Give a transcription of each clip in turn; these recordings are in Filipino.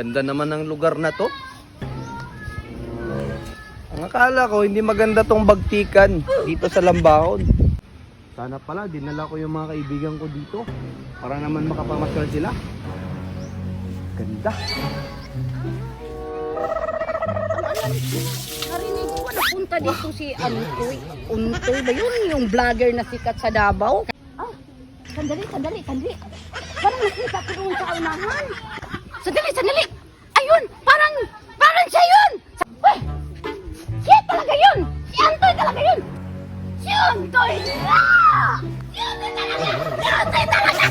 Ganda naman ng lugar na to. Ang akala ko, hindi maganda tong bagtikan dito sa Lambahon. Sana pala, dinala ko yung mga kaibigan ko dito para naman makapamasyal sila. Ganda. Narinig ko na punta dito si Untoy. Untoy ba yun? Yung vlogger na sikat sa Davao? Ah, sandali. Parang nakita ko doon sa unahan. Sandali. Ayun, parang siya yun. Uy, siya talaga yun. Si Untoy talaga yun. Si Untoy. Ah! Si Untoy talaga. Si Untoy talaga.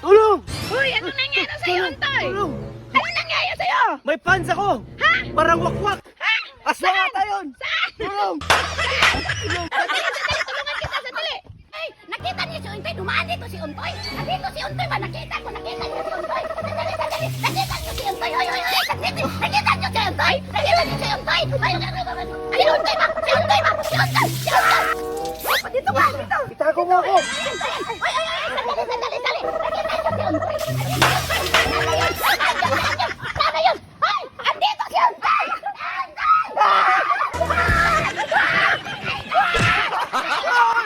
Tulong! Uy, ano nangyari sa'yo, Untoy? Tulong! Ano nangyari sa'yo? May pants ako! Ha? Parang wakwak! Ha? Aswa ata yun! Tulong! Tulungan kita, sandali! Ay, nakita niyo si Untoy? Dumaan dito si Untoy? Nandito si Untoy ba? Nakita niyo si Untoy? Sandali! Nakita niyo si Untoy? Hoy! Nakita niyo si Untoy? Nakita niyo si Untoy? Ay, Untoy ba? Si Untoy ba? Si Untoy! Dito ba? Dito! Itago mo ako! Ay! Sandali! Nakita niyo si Untoy? Sana yun! Ay! Andito si Untoy!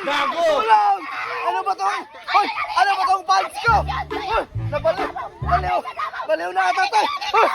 Gago! Tulong! Ano ba to? Hoy! Ano ba tong pants ko? Hoy! Nabaliw! Baliw na ata to! Hoy!